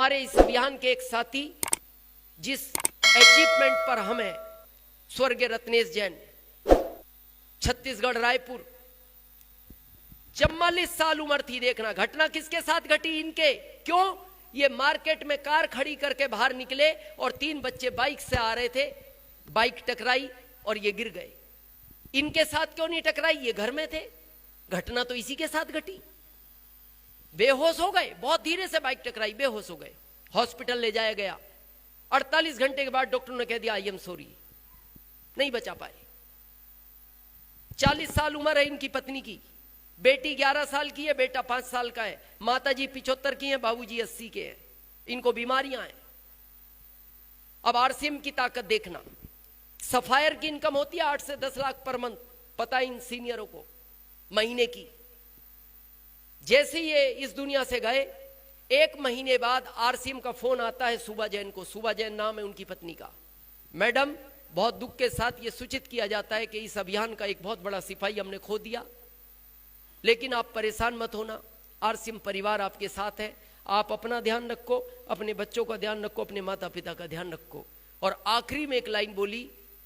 हमारे इस अभियान के एक साथी जिस अचीवमेंट पर हमें स्वर्गीय रत्नेश जैन, छत्तीसगढ़ रायपुर, 44 साल उम्र थी। देखना घटना किसके साथ घटी, इनके। क्यों? ये मार्केट में कार खड़ी करके बाहर निकले और 3 बच्चे बाइक से आ रहे थे, बाइक टकराई और ये गिर गए। इनके साथ क्यों नहीं टकराई? ये घर में थे। घटना तो इसी के साथ घटी। बेहोश हो गए, बहुत धीरे से बाइक टकराई, बेहोश हो गए, हॉस्पिटल ले जाया गया। 48 घंटे के बाद डॉक्टर ने कह दिया आई एम सॉरी, नहीं बचा पाए। 40 साल उम्र है इनकी पत्नी की, बेटी 11 साल की है, बेटा 5 साल का है, माताजी 75 की है, बाबूजी 80 के हैं। इनको बीमारियां हैं। अब आरसीएम की ताकत देखना। सफायर की इनकम होती है 8 से 10 लाख पर मंथ, पता इन सीनियरों को, महीने की। जैसे ये इस दुनिया से गए, 1 महीने बाद आरसीएम का फोन आता है सुबा जैन को। सुबा जैन नाम है उनकी पत्नी का। मैडम, बहुत दुख के साथ ये सूचित किया जाता है कि इस अभियान का एक बहुत बड़ा सिपाही हमने खो दिया, लेकिन आप परेशान मत होना, आरसीएम परिवार आपके साथ है। आप अपना ध्यान रखो, अपने बच्चों का ध्यान रखो, अपने माता पिता का ध्यान रखो। और आखिरी में एक लाइन बोली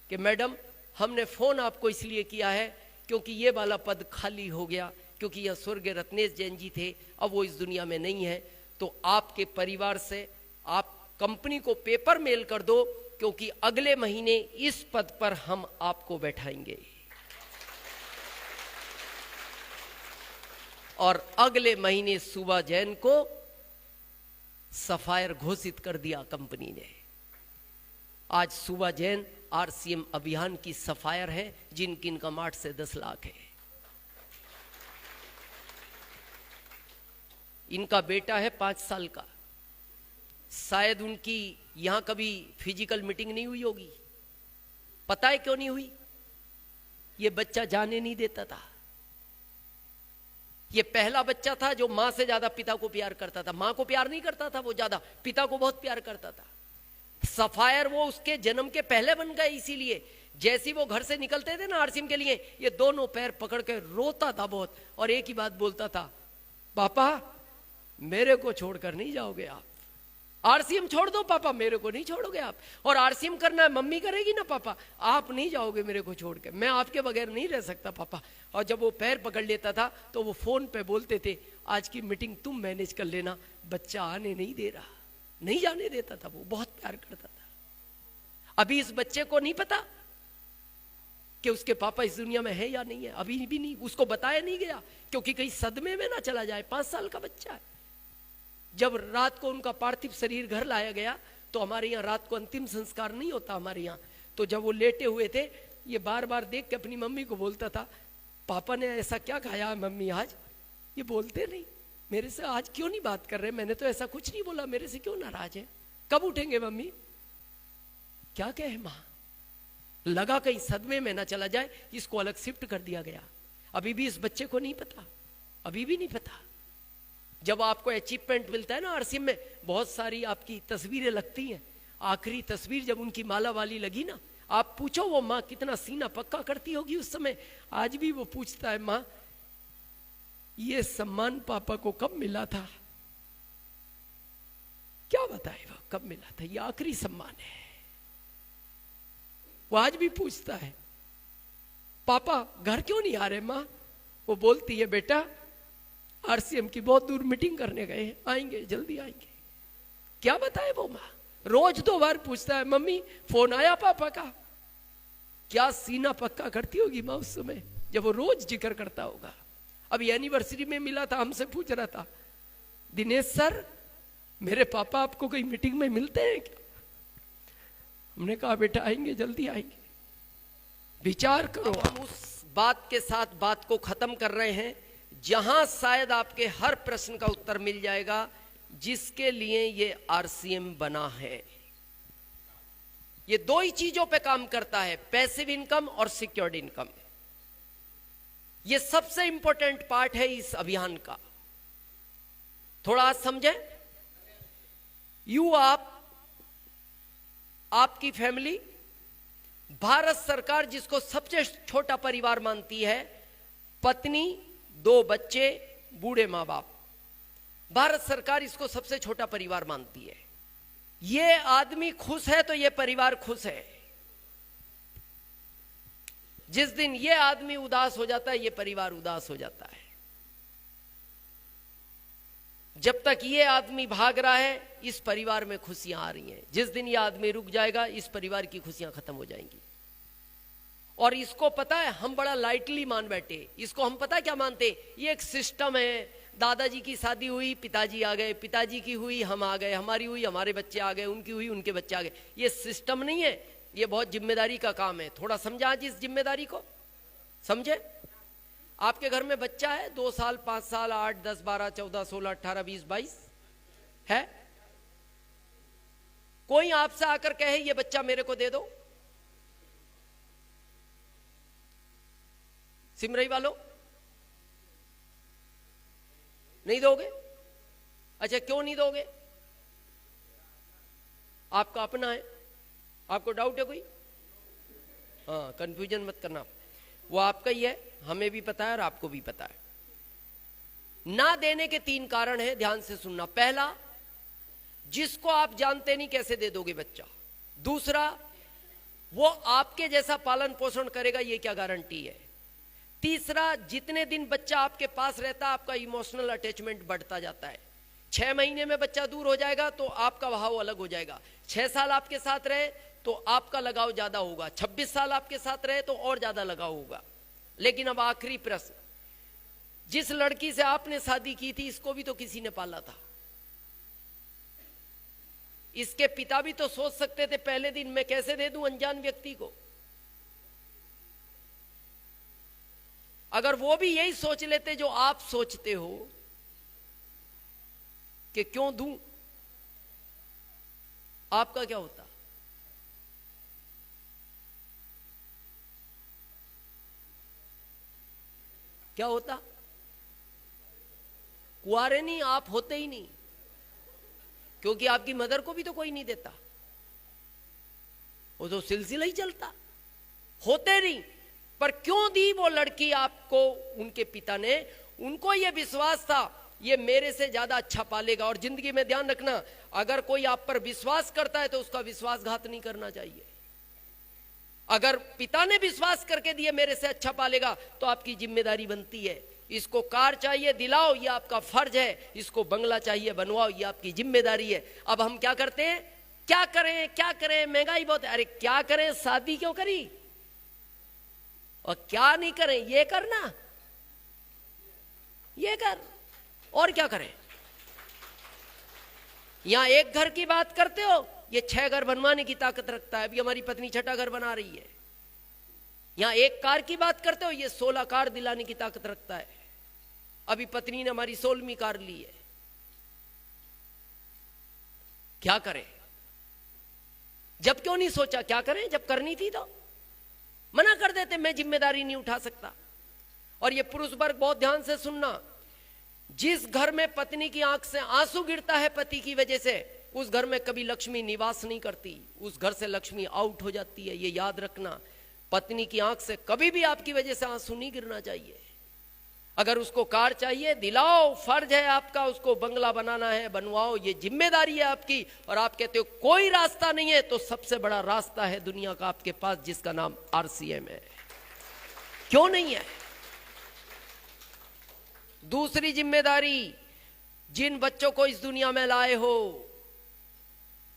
कि मैडम, हमने फोन आपको इसलिए किया है क्योंकि ये वाला पद खाली हो गया, क्योंकि यह स्वर्गीय रत्नेश जैन जी थे, अब वो इस दुनिया में नहीं है। तो आपके परिवार से आप कंपनी को पेपर मेल कर दो, क्योंकि अगले महीने इस पद पर हम आपको बैठाएंगे। और अगले महीने सुबा जैन को सफायर घोषित कर दिया कंपनी ने। आज सुबा जैन आरसीएम अभियान की सफायर है, जिनकी इनकम 8 से 10 लाख है। इनका बेटा है 5 साल का। शायद उनकी यहां कभी फिजिकल मीटिंग नहीं हुई होगी। पता है क्यों नहीं हुई? ये बच्चा जाने नहीं देता था। ये पहला बच्चा था जो मां से ज्यादा पिता को प्यार करता था। मां को प्यार नहीं करता था वो ज्यादा, पिता को बहुत प्यार करता था। सफायर वो उसके जन्म के पहले बन गए, इसीलिए जैसी वो घर से निकलते थे ना आरसीएम के लिए, ये दोनों पैर पकड़ के रोता था बहुत, और एक ही बात बोलता था, पापा मेरे को छोड़कर नहीं जाओगे आप, आरसीएम छोड़ दो पापा, मेरे को नहीं छोड़ोगे आप। और आरसीएम करना है मम्मी करेगी ना पापा, आप नहीं जाओगे मेरे को छोड़ के, मैं आपके बगैर नहीं रह सकता पापा। और जब वो पैर पकड़ लेता था तो वो फोन पे बोलते थे, आज की मीटिंग तुम मैनेज कर लेना, बच्चा आने नहीं दे रहा, नहीं जाने देता था। वो बहुत प्यार करता था। अभी इस बच्चे को नहीं पता कि उसके पापा इस दुनिया में है या नहीं है, अभी भी नहीं, उसको बताया नहीं गया, क्योंकि कहीं सदमे में ना चला जाए। 5 साल का बच्चा है। जब रात को उनका पार्थिव शरीर घर लाया गया, तो हमारे यहाँ रात को अंतिम संस्कार नहीं होता हमारे यहाँ, तो जब वो लेटे हुए थे, ये बार बार देख के अपनी मम्मी को बोलता था, पापा ने ऐसा क्या खाया मम्मी आज? ये बोलते नहीं, मेरे से आज क्यों नहीं बात कर रहे, मैंने तो ऐसा कुछ नहीं बोला, मेरे से क्यों नाराज है, कब उठेंगे मम्मी? क्या कहे मां? लगा कहीं सदमे में ना चला जाए, इसको अलग शिफ्ट कर दिया गया। अभी भी इस बच्चे को नहीं पता, अभी भी नहीं पता। जब आपको अचीवमेंट मिलता है ना आरसीएम में, बहुत सारी आपकी तस्वीरें लगती हैं। आखिरी तस्वीर जब उनकी माला वाली लगी ना, आप पूछो वो माँ कितना सीना पक्का करती होगी उस समय। आज भी वो पूछता है, माँ ये सम्मान पापा को कब मिला था? क्या बताए वो कब मिला था, ये आखिरी सम्मान है। वो आज भी पूछता है, पापा घर क्यों नहीं आ रहे माँ? वो बोलती है, बेटा आरसीएम की बहुत दूर मीटिंग करने गए हैं, आएंगे, जल्दी आएंगे। क्या बताए वो माँ? रोज 2 बार पूछता है, मम्मी फोन आया पापा का? क्या सीना पक्का करती होगी माँ उस समय, जब वो रोज जिक्र करता होगा। अभी एनिवर्सरी में मिला था, हमसे पूछ रहा था, दिनेश सर मेरे पापा आपको कहीं मीटिंग में मिलते हैं क्या? हमने कहा बेटा आएंगे, जल्दी आएंगे, विचार करो। हम उस बात के साथ बात को खत्म कर रहे हैं जहां शायद आपके हर प्रश्न का उत्तर मिल जाएगा, जिसके लिए ये आरसीएम बना है। ये 2 ही चीजों पे काम करता है, पैसिव इनकम और सिक्योर्ड इनकम। ये सबसे इंपॉर्टेंट पार्ट है इस अभियान का। थोड़ा आज समझें। आपकी फैमिली, भारत सरकार जिसको सबसे छोटा परिवार मानती है, पत्नी, 2 बच्चे, बूढ़े मां बाप, भारत सरकार इसको सबसे छोटा परिवार मानती है। ये आदमी खुश है तो ये परिवार खुश है। जिस दिन ये आदमी उदास हो जाता है, ये परिवार उदास हो जाता है। जब तक ये आदमी भाग रहा है, इस परिवार में खुशियां आ रही हैं। जिस दिन ये आदमी रुक जाएगा, इस परिवार की खुशियां खत्म हो जाएंगी। और इसको पता है, हम बड़ा लाइटली मान बैठे। इसको हम पता है क्या मानते, ये एक सिस्टम है। दादाजी की शादी हुई, पिताजी आ गए, पिताजी की हुई, हम आ गए, हमारी हुई, हमारे बच्चे आ गए, उनकी हुई, उनके बच्चे आ गए। ये सिस्टम नहीं है, ये बहुत जिम्मेदारी का काम है। थोड़ा समझा आज इस जिम्मेदारी को, समझे? आपके घर में बच्चा है, 2 साल, 5 साल, 8, 10, 12, 14, 16, 18, 20, 22 है। कोई आपसे आकर कहे ये बच्चा मेरे को दे दो, सिमरई वालों नहीं दोगे? अच्छा, क्यों नहीं दोगे? आपका अपना है, आपको डाउट है कोई? हाँ, कंफ्यूजन मत करना, वो आपका ही है, हमें भी पता है और आपको भी पता है। ना देने के 3 कारण हैं, ध्यान से सुनना। पहला, जिसको आप जानते नहीं कैसे दे दोगे बच्चा। दूसरा, वो आपके जैसा पालन पोषण करेगा, ये क्या गारंटी है। तीसरा, जितने दिन बच्चा आपके पास रहता है, आपका इमोशनल अटैचमेंट बढ़ता जाता है। 6 महीने में बच्चा दूर हो जाएगा तो आपका भाव अलग हो जाएगा। 6 साल आपके साथ रहे तो आपका लगाव ज्यादा होगा। 26 साल आपके साथ रहे तो और ज्यादा लगाव होगा। लेकिन अब आखिरी प्रश्न, जिस लड़की से आपने शादी की थी, इसको भी तो किसी ने पाला था। इसके पिता भी तो सोच सकते थे पहले दिन मैं कैसे दे दूं अनजान व्यक्ति को। अगर वो भी यही सोच लेते जो आप सोचते हो कि क्यों दूं, आपका क्या होता? क्या होता? कुआरे नहीं, आप होते ही नहीं, क्योंकि आपकी मदर को भी तो कोई नहीं देता, वो तो सिलसिला ही चलता। होते नहीं, पर क्यों दी वो लड़की आपको? उनके पिता ने, उनको ये विश्वास था ये मेरे से ज्यादा अच्छा पालेगा। और जिंदगी में ध्यान रखना, अगर कोई आप पर विश्वास करता है तो उसका विश्वासघात नहीं करना चाहिए। अगर पिता ने विश्वास करके दिए मेरे से अच्छा पालेगा, तो आपकी जिम्मेदारी बनती है, इसको कार चाहिए दिलाओ, ये आपका फर्ज है। इसको बंगला चाहिए बनवाओ, ये आपकी जिम्मेदारी है। अब हम क्या करते हैं? क्या करें क्या करें, महंगाई बहुत है। अरे क्या करें, शादी क्यों करी? और क्या नहीं करें, ये करना, ये कर, और क्या करें? यहां एक घर की बात करते हो, ये 6 घर बनवाने की ताकत रखता है। अभी हमारी पत्नी 6ठा घर बना रही है। यहां एक कार की बात करते हो, ये 16 कार दिलाने की ताकत रखता है। अभी पत्नी ने हमारी 16वीं कार ली है। क्या करें? जब क्यों नहीं सोचा? क्या करें जब करनी थी तो मना कर देते, मैं जिम्मेदारी नहीं उठा सकता। और ये पुरुष वर्ग बहुत ध्यान से सुनना, जिस घर में पत्नी की आंख से आंसू गिरता है पति की वजह से, उस घर में कभी लक्ष्मी निवास नहीं करती, उस घर से लक्ष्मी आउट हो जाती है। ये याद रखना, पत्नी की आंख से कभी भी आपकी वजह से आंसू नहीं गिरना चाहिए। अगर उसको कार चाहिए दिलाओ, फर्ज है आपका। उसको बंगला बनाना है बनवाओ, ये जिम्मेदारी है आपकी। और आप कहते हो कोई रास्ता नहीं है, तो सबसे बड़ा रास्ता है दुनिया का आपके पास, जिसका नाम RCM है। क्यों नहीं है? दूसरी जिम्मेदारी, जिन बच्चों को इस दुनिया में लाए हो,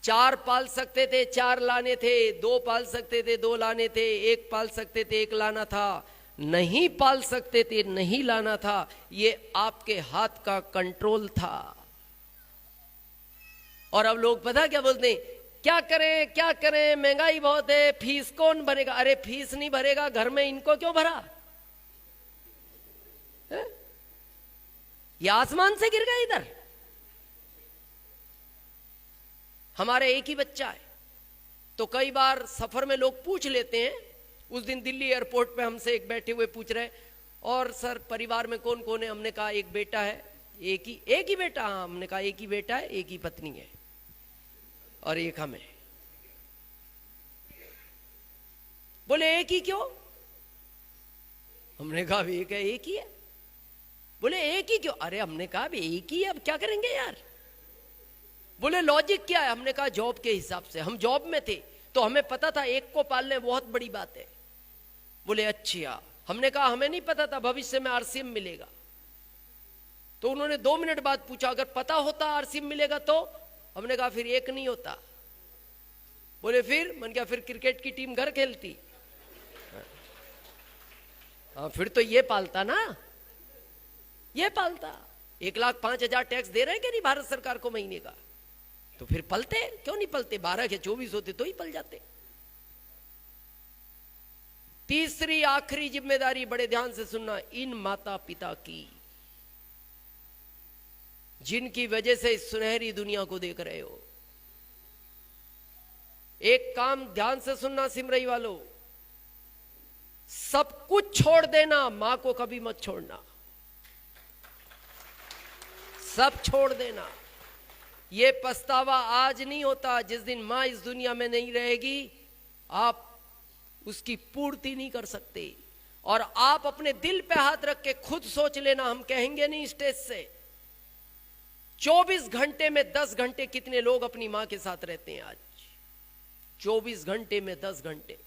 4 पाल सकते थे 4 लाने थे, 2 पाल सकते थे 2 लाने थे, 1 पाल सकते थे 1 लाना था, नहीं पाल सकते थे नहीं लाना था। ये आपके हाथ का कंट्रोल था। और अब लोग पता क्या बोलते हैं, क्या करें क्या करें, महंगाई बहुत है, फीस कौन भरेगा? अरे फीस नहीं भरेगा, घर में इनको क्यों भरा है? ये आसमान से गिर गए इधर। हमारे एक ही बच्चा है, तो कई बार सफर में लोग पूछ लेते हैं। उस दिन दिल्ली एयरपोर्ट पे हमसे एक बैठे हुए पूछ रहे, और सर परिवार में कौन कौन है? हमने कहा एक बेटा है, एक ही बेटा। हाँ, हमने कहा एक ही बेटा है, एक ही पत्नी है और एक हम है। बोले एक ही क्यों? हमने कहा एक है, एक ही है। बोले एक ही क्यों? अरे हमने कहा एक ही है, अब क्या करेंगे यार। बोले लॉजिक क्या है? हमने कहा जॉब के हिसाब से, हम जॉब में थे तो हमें पता था एक को पालने बहुत बड़ी बात है। बोले अच्छा। हमने कहा हमें नहीं पता था भविष्य में आरसीएम मिलेगा। तो उन्होंने 2 मिनट बाद पूछा अगर पता होता आरसीएम मिलेगा तो? हमने कहा फिर एक नहीं होता। बोले फिर? मैंने कहा फिर क्रिकेट की टीम घर खेलती। हाँ फिर तो ये पालता ना, ये पालता। 1,05,000 टैक्स दे रहे हैं कि नहीं भारत सरकार को महीने का, तो फिर पलते क्यों नहीं पलते? 12 के 24 होते तो ही पल जाते। तीसरी आखिरी जिम्मेदारी, बड़े ध्यान से सुनना, इन माता पिता की जिनकी वजह से इस सुनहरी दुनिया को देख रहे हो। एक काम ध्यान से सुनना सिमरई वालों, सब कुछ छोड़ देना, मां को कभी मत छोड़ना। सब छोड़ देना। ये पछतावा आज नहीं होता, जिस दिन मां इस दुनिया में नहीं रहेगी आप उसकी पूर्ति नहीं कर सकते। और आप अपने दिल पे हाथ रख के खुद सोच लेना, हम कहेंगे नहीं स्टेज से। 24 घंटे में 10 घंटे कितने लोग अपनी मां के साथ रहते हैं आज? 24 घंटे में 10 घंटे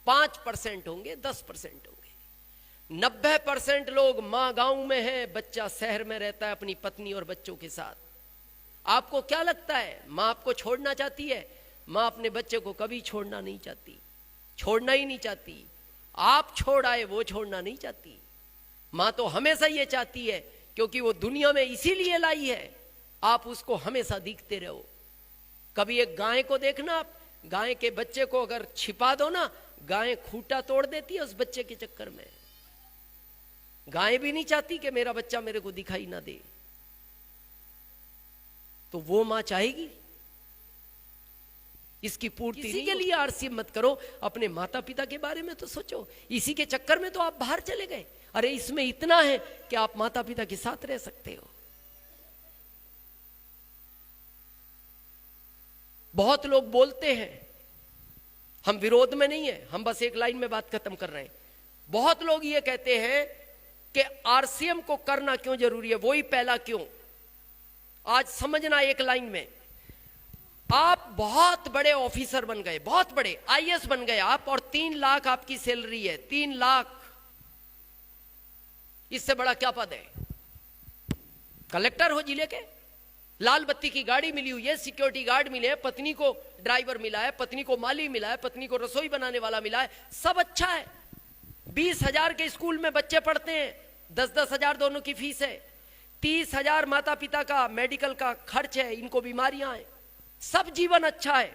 5% होंगे, 10% होंगे। 90% लोग मां गांव में है, बच्चा शहर में रहता है अपनी पत्नी और बच्चों के साथ। आपको क्या लगता है मां आपको छोड़ना चाहती है? मां अपने बच्चे को कभी छोड़ना नहीं चाहती, छोड़ना ही नहीं चाहती। आप छोड़ आए, वो छोड़ना नहीं चाहती। मां तो हमेशा ये चाहती है, क्योंकि वो दुनिया में इसीलिए लाई है, आप उसको हमेशा दिखते रहो। कभी एक गाय को देखना, आप गाय के बच्चे को अगर छिपा दो ना, गाय खूंटा तोड़ देती है उस बच्चे के चक्कर में। गाय भी नहीं चाहती कि मेरा बच्चा मेरे को दिखाई ना दे, तो वो मां चाहेगी? इसकी पूर्ति इसी के लिए आरसीएम मत करो, अपने माता पिता के बारे में तो सोचो। इसी के चक्कर में तो आप बाहर चले गए। अरे इसमें इतना है कि आप माता पिता के साथ रह सकते हो। बहुत लोग बोलते हैं, हम विरोध में नहीं है, हम बस एक लाइन में बात खत्म कर रहे हैं। बहुत लोग ये कहते हैं कि आरसीएम को करना क्यों जरूरी है, वही पहला क्यों। आज समझना एक लाइन में, आप बहुत बड़े ऑफिसर बन गए, बहुत बड़े आईएएस बन गए आप, और 3 लाख आपकी सैलरी है, 3 लाख। इससे बड़ा क्या पद है? कलेक्टर हो जिले के, लाल बत्ती की गाड़ी मिली हुई है, सिक्योरिटी गार्ड मिले हैं, पत्नी को ड्राइवर मिला है, पत्नी को माली मिला है, पत्नी को रसोई बनाने वाला मिला है, सब अच्छा है। 20,000 के स्कूल में बच्चे पढ़ते हैं, 10-10 हजार दोनों की फीस है। 30,000 माता पिता का मेडिकल का खर्च है, इनको बीमारियां हैं, सब जीवन अच्छा है।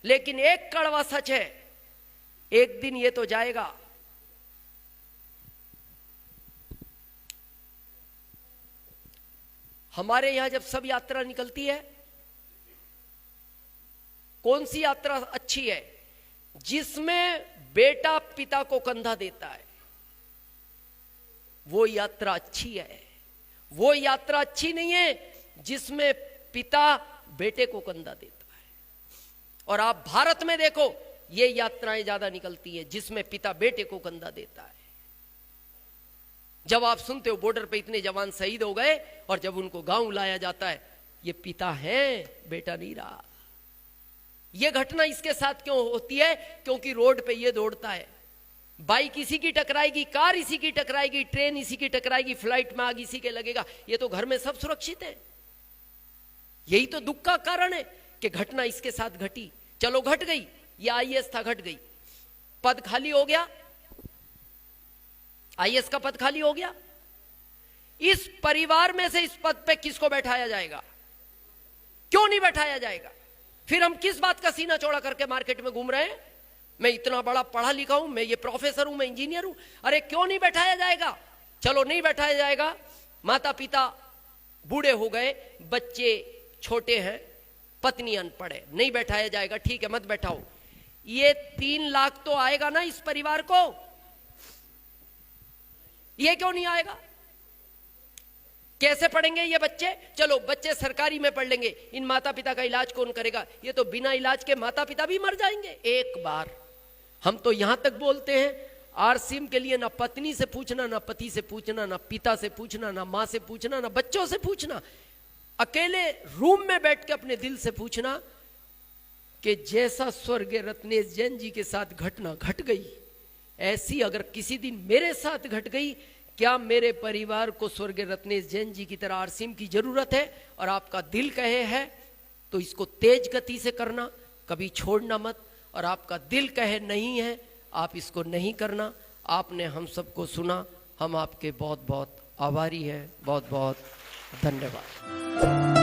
लेकिन एक कड़वा सच है, एक दिन ये तो जाएगा। हमारे यहां जब सब यात्रा निकलती है, कौन सी यात्रा अच्छी है? जिसमें बेटा पिता को कंधा देता है, वो यात्रा अच्छी है। वो यात्रा अच्छी नहीं है जिसमें पिता बेटे को कंधा देता है। और आप भारत में देखो, ये यात्राएं ज्यादा निकलती है जिसमें पिता बेटे को कंधा देता है। जब आप सुनते हो बॉर्डर पे इतने जवान शहीद हो गए, और जब उनको गांव लाया जाता है, ये पिता है, बेटा नहीं रहा। ये घटना इसके साथ क्यों होती है? क्योंकि रोड पे ये दौड़ता है, बाइक इसी की टकराएगी, कार इसी की टकराएगी, ट्रेन इसी की टकराएगी, फ्लाइट में आग इसी के लगेगा। ये तो घर में सब सुरक्षित है। यही तो दुख का कारण है कि घटना इसके साथ घटी। चलो घट गई, ये आईएएस था, घट गई, पद खाली हो गया, आईएएस का पद खाली हो गया। इस परिवार में से इस पद पे किसको बैठाया जाएगा? क्यों नहीं बैठाया जाएगा? फिर हम किस बात का सीना चौड़ा करके मार्केट में घूम रहे हैं? मैं इतना बड़ा पढ़ा लिखा हूं, मैं ये प्रोफेसर हूं, मैं इंजीनियर हूं। अरे क्यों नहीं बैठाया जाएगा? चलो नहीं बैठाया जाएगा, माता पिता बूढ़े हो गए, बच्चे छोटे हैं, पत्नी अनपढ़ है, नहीं बैठाया जाएगा, ठीक है मत बैठाओ। ये 3 लाख तो आएगा ना इस परिवार को, ये क्यों नहीं आएगा? कैसे पढ़ेंगे ये बच्चे? चलो बच्चे सरकारी में पढ़ लेंगे, इन माता पिता का इलाज कौन करेगा? ये तो बिना इलाज के माता पिता भी मर जाएंगे एक बार। हम तो यहां तक बोलते हैं, आरसीएम के लिए ना पत्नी से पूछना, ना पति से पूछना, ना पिता से पूछना, ना माँ से पूछना, ना बच्चों से पूछना, अकेले रूम में बैठ के अपने दिल से पूछना कि जैसा स्वर्गीय रत्नेश जैन जी के साथ घटना घट गई, ऐसी अगर किसी दिन मेरे साथ घट गई, क्या मेरे परिवार को स्वर्गीय रत्नेश जैन जी की तरह आरसीएम की जरूरत है? और आपका दिल कहे है तो इसको तेज गति से करना, कभी छोड़ना मत। और आपका दिल कहे नहीं है, आप इसको नहीं करना। आपने हम सबको सुना, हम आपके बहुत बहुत आभारी हैं। बहुत बहुत धन्यवाद।